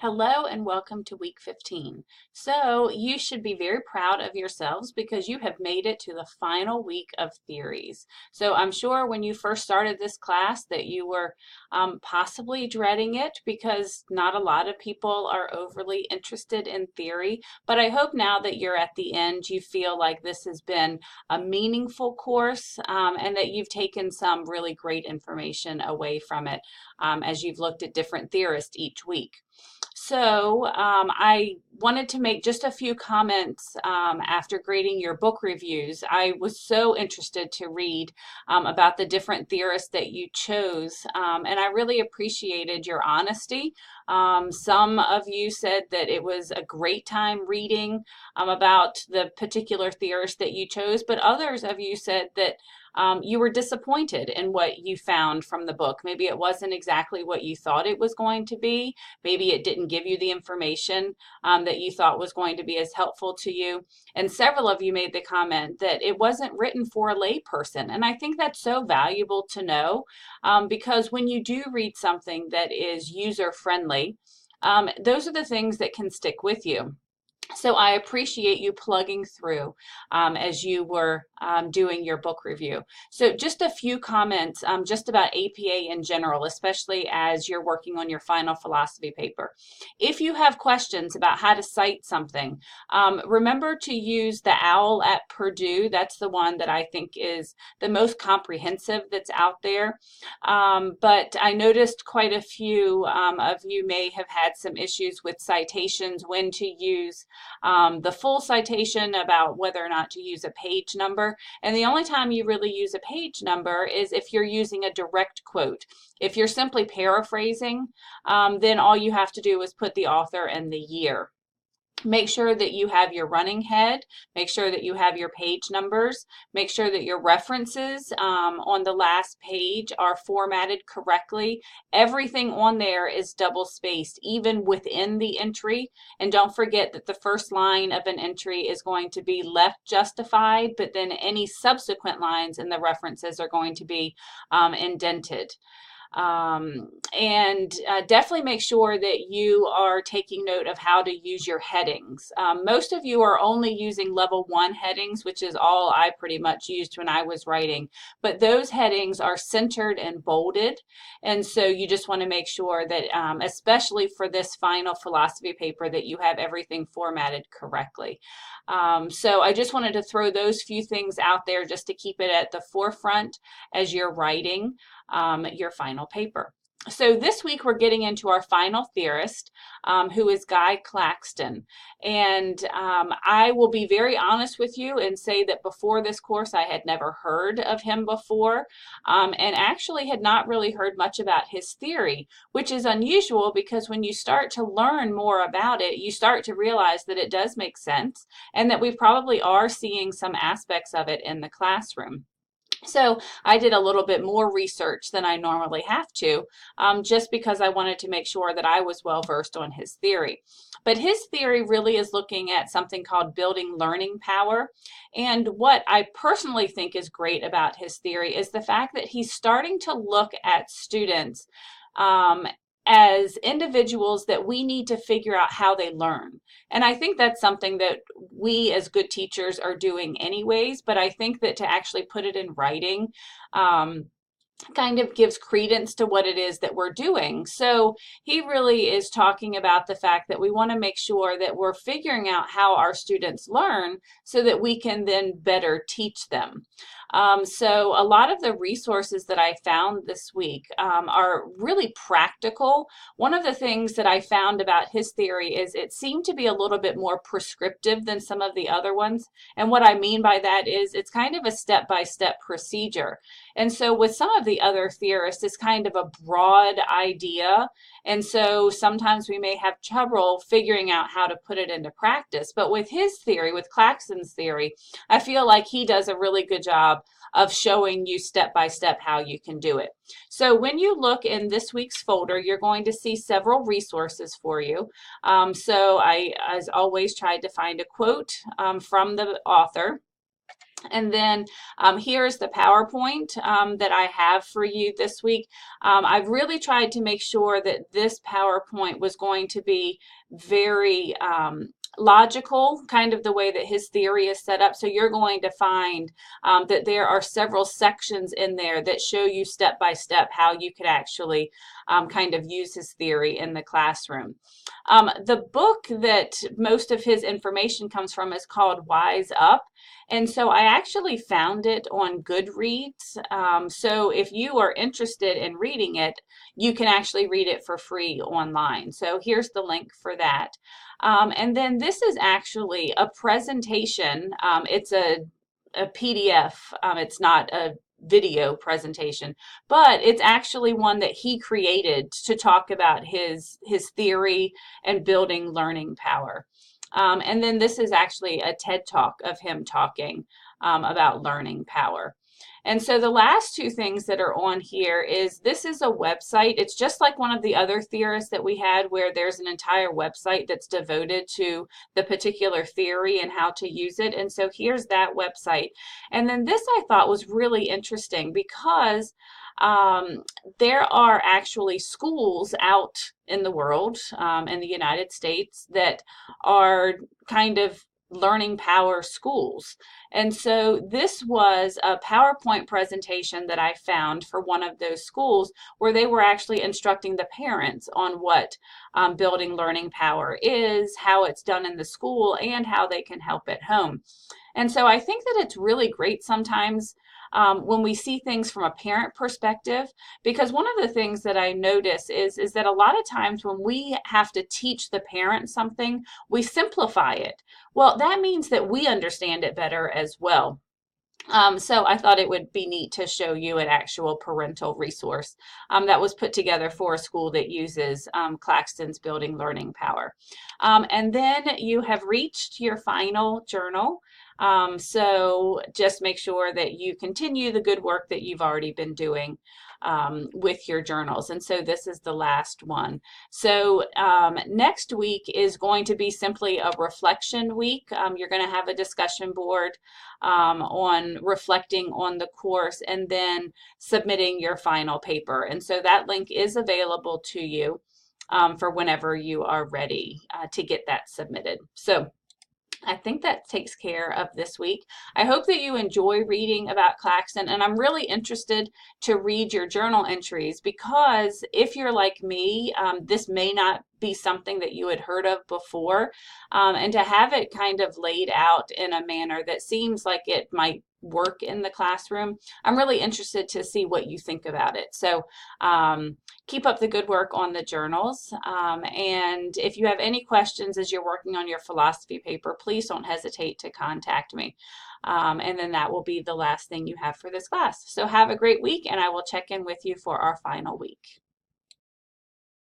Hello and welcome to week 15. So you should be very proud of yourselves because you have made it to the final week of theories. So I'm sure when you first started this class that you were possibly dreading it because not a lot of people are overly interested in theory. But I hope now that you're at the end, you feel like this has been a meaningful course and that you've taken some really great information away from it as you've looked at different theorists each week. So I wanted to make just a few comments after grading your book reviews. I was so interested to read about the different theorists that you chose, and I really appreciated your honesty. Some of you said that it was a great time reading about the particular theorist that you chose, but others of you said that you were disappointed in what you found from the book. Maybe it wasn't exactly what you thought it was going to be. Maybe it didn't give you the information that you thought was going to be as helpful to you. And several of you made the comment that it wasn't written for a layperson. And I think that's so valuable to know because when you do read something that is user-friendly, those are the things that can stick with you. So I appreciate you plugging through as you were doing your book review. So just a few comments just about APA in general, especially as you're working on your final philosophy paper. If you have questions about how to cite something, remember to use the OWL at Purdue. That's the one that I think is the most comprehensive that's out there. But I noticed quite a few of you may have had some issues with citations, when to use the full citation, about whether or not to use a page number. And the only time you really use a page number is if you're using a direct quote. If you're simply paraphrasing, then all you have to do is put the author and the year. Make sure that you have your running head, make sure that you have your page numbers, make sure that your references on the last page are formatted correctly. Everything on there is double spaced, even within the entry. And don't forget that the first line of an entry is going to be left justified, but then any subsequent lines in the references are going to be indented. And definitely make sure that you are taking note of how to use your headings. Most of you are only using level 1 headings, which is all I pretty much used when I was writing, but those headings are centered and bolded, and so you just want to make sure that especially for this final philosophy paper, that you have everything formatted correctly. So I just wanted to throw those few things out there just to keep it at the forefront as you're writing your final paper. So this week we're getting into our final theorist, who is Guy Claxton. And I will be very honest with you and say that before this course I had never heard of him before, and actually had not really heard much about his theory, which is unusual because when you start to learn more about it, you start to realize that it does make sense and that we probably are seeing some aspects of it in the classroom. So I did a little bit more research than I normally have to, just because I wanted to make sure that I was well versed on his theory. But his theory really is looking at something called building learning power. And what I personally think is great about his theory is the fact that he's starting to look at students as individuals that we need to figure out how they learn. And I think that's something that we as good teachers are doing anyways, but I think that to actually put it in writing kind of gives credence to what it is that we're doing. So he really is talking about the fact that we want to make sure that we're figuring out how our students learn so that we can then better teach them. So a lot of the resources that I found this week are really practical. One of the things that I found about his theory is it seemed to be a little bit more prescriptive than some of the other ones. And what I mean by that is it's kind of a step-by-step procedure. And so with some of the other theorists, it's kind of a broad idea. And so sometimes we may have trouble figuring out how to put it into practice. But with his theory, with Claxton's theory, I feel like he does a really good job of showing you step by step how you can do it. So when you look in this week's folder, you're going to see several resources for you. So I, as always, tried to find a quote from the author. And then here's the PowerPoint that I have for you this week. I've really tried to make sure that this PowerPoint was going to be very logical, kind of the way that his theory is set up. So you're going to find that there are several sections in there that show you step by step how you could actually kind of use his theory in the classroom. The book that most of his information comes from is called Wise Up. And so I actually found it on Goodreads. So if you are interested in reading it, you can actually read it for free online. So here's the link for that. And then this is actually a presentation. It's a PDF. It's not a video presentation, but it's actually one that he created to talk about his theory and building learning power. And then this is actually a TED Talk of him talking about learning power. And so the last two things that are on here is this is a website. It's just like one of the other theorists that we had where there's an entire website that's devoted to the particular theory and how to use it. And so here's that website. And then this I thought was really interesting because there are actually schools out in the world, in the United States, that are kind of learning power schools. And so this was a PowerPoint presentation that I found for one of those schools where they were actually instructing the parents on what building learning power is, how it's done in the school, and how they can help at home. And so I think that it's really great sometimes when we see things from a parent perspective, because one of the things that I notice is that a lot of times when we have to teach the parent something, we simplify it. Well, that means that we understand it better as well. So I thought it would be neat to show you an actual parental resource that was put together for a school that uses Claxton's Building Learning Power. And then you have reached your final journal. So just make sure that you continue the good work that you've already been doing with your journals. And so this is the last one. So next week is going to be simply a reflection week. You're going to have a discussion board on reflecting on the course and then submitting your final paper. And so that link is available to you for whenever you are ready to get that submitted. So I think that takes care of this week. I hope that you enjoy reading about Claxton, and I'm really interested to read your journal entries because if you're like me, this may not be something that you had heard of before, and to have it kind of laid out in a manner that seems like it might work in the classroom, I'm really interested to see what you think about it. So keep up the good work on the journals. And if you have any questions as you're working on your philosophy paper, please don't hesitate to contact me. And then that will be the last thing you have for this class. So have a great week, and I will check in with you for our final week.